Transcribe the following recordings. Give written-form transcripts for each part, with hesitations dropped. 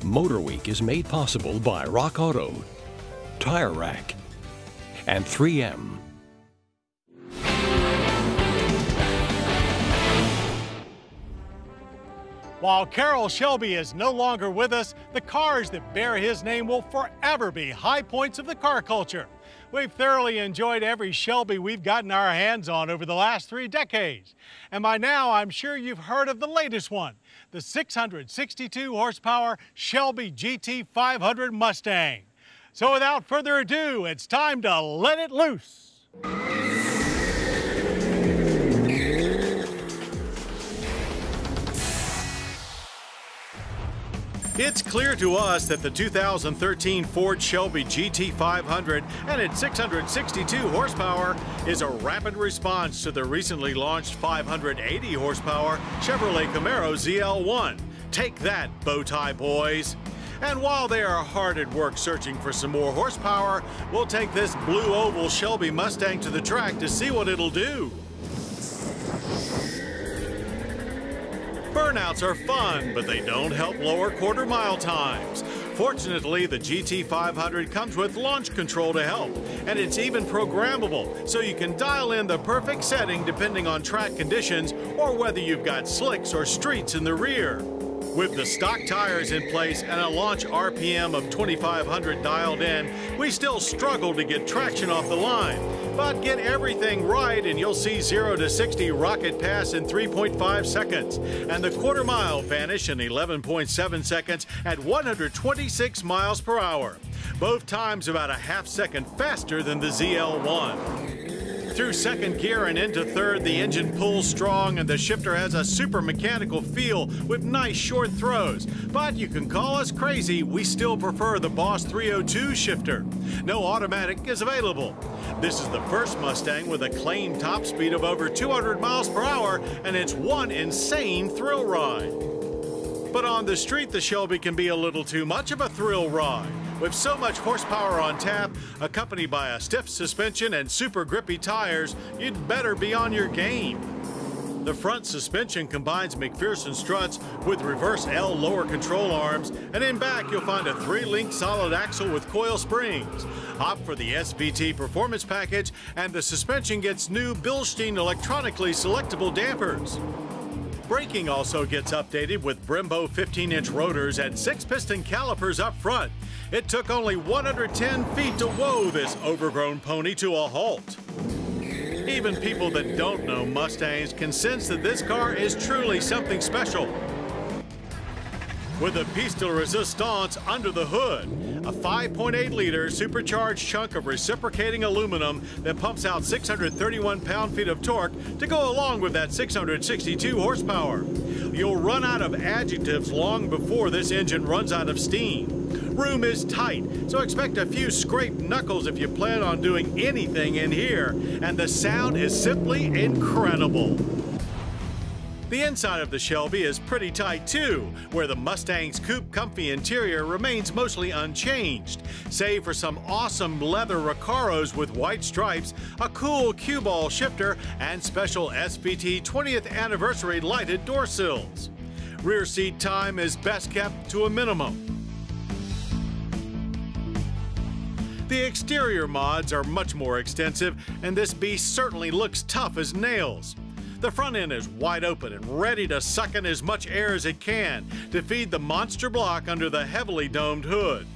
Motorweek is made possible by Rock Auto, Tire Rack, and 3M. While Carroll Shelby is no longer with us, the cars that bear his name will forever be high points of the car culture. We've thoroughly enjoyed every Shelby we've gotten our hands on over the last 3 decades. And by now, I'm sure you've heard of the latest one, the 662 horsepower Shelby GT500 Mustang. So without further ado, it's time to let it loose. It's clear to us that the 2013 Ford Shelby GT500 and its 662 horsepower is a rapid response to the recently launched 580 horsepower Chevrolet Camaro ZL1. Take that, Bowtie boys. And while they are hard at work searching for some more horsepower, we'll take this blue oval Shelby Mustang to the track to see what it'll do. Burnouts are fun, but they don't help lower quarter-mile times. Fortunately, the GT500 comes with launch control to help, and it's even programmable, so you can dial in the perfect setting depending on track conditions or whether you've got slicks or streets in the rear. With the stock tires in place and a launch RPM of 2,500 dialed in, we still struggle to get traction off the line. But get everything right and you'll see 0 to 60 rocket pass in 3.5 seconds, and the quarter mile vanish in 11.7 seconds at 126 miles per hour. Both times about a half second faster than the ZL1. Through second gear and into third, the engine pulls strong and the shifter has a super mechanical feel with nice short throws. But you can call us crazy, we still prefer the Boss 302 shifter. No automatic is available. This is the first Mustang with a claimed top speed of over 200 miles per hour, and it's one insane thrill ride. But on the street, the Shelby can be a little too much of a thrill ride. With so much horsepower on tap, accompanied by a stiff suspension and super grippy tires, you'd better be on your game. The front suspension combines McPherson struts with reverse L lower control arms, and in back you'll find a 3-link solid axle with coil springs. Opt for the SVT Performance Package, and the suspension gets new Bilstein electronically selectable dampers. Braking also gets updated with Brembo 15-inch rotors and 6-piston calipers up front. It took only 110 feet to whoa this overgrown pony to a halt. Even people that don't know Mustangs can sense that this car is truly something special. With a piece de resistance under the hood, a 5.8-liter supercharged chunk of reciprocating aluminum that pumps out 631 pound-feet of torque to go along with that 662 horsepower. You'll run out of adjectives long before this engine runs out of steam. Room is tight, so expect a few scraped knuckles if you plan on doing anything in here, and the sound is simply incredible. The inside of the Shelby is pretty tight too, where the Mustang's coupe comfy interior remains mostly unchanged, save for some awesome leather Recaros with white stripes, a cool cue ball shifter, and special SVT 20th anniversary lighted door sills. Rear seat time is best kept to a minimum. The exterior mods are much more extensive, and this beast certainly looks tough as nails. The front end is wide open and ready to suck in as much air as it can to feed the monster block under the heavily domed hood.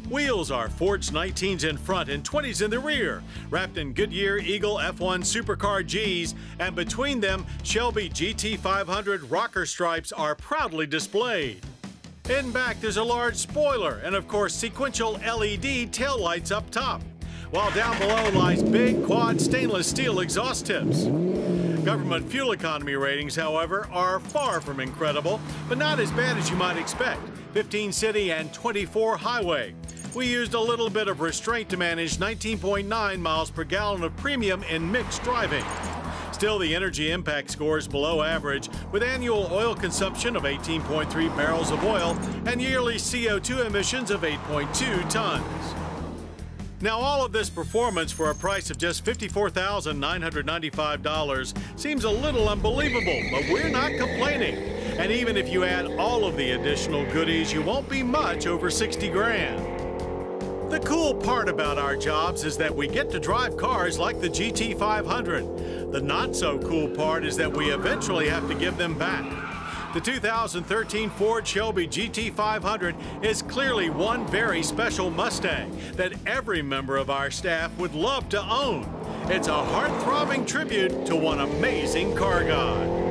Wheels are forged 19s in front and 20s in the rear, wrapped in Goodyear Eagle F1 Supercar Gs, and between them, Shelby GT500 rocker stripes are proudly displayed. In back, there's a large spoiler and, of course, sequential LED taillights up top, while down below lies big quad stainless steel exhaust tips. Government fuel economy ratings, however, are far from incredible, but not as bad as you might expect. 15 city and 24 highway. We used a little bit of restraint to manage 19.9 miles per gallon of premium in mixed driving. Still, the energy impact score is below average, with annual oil consumption of 18.3 barrels of oil and yearly CO2 emissions of 8.2 tons. Now, all of this performance for a price of just $54,995 seems a little unbelievable, but we're not complaining. And even if you add all of the additional goodies, you won't be much over 60 grand. The cool part about our jobs is that we get to drive cars like the GT500. The not so cool part is that we eventually have to give them back. The 2013 Ford Shelby GT500 is clearly one very special Mustang that every member of our staff would love to own. It's a heart-throbbing tribute to one amazing car god.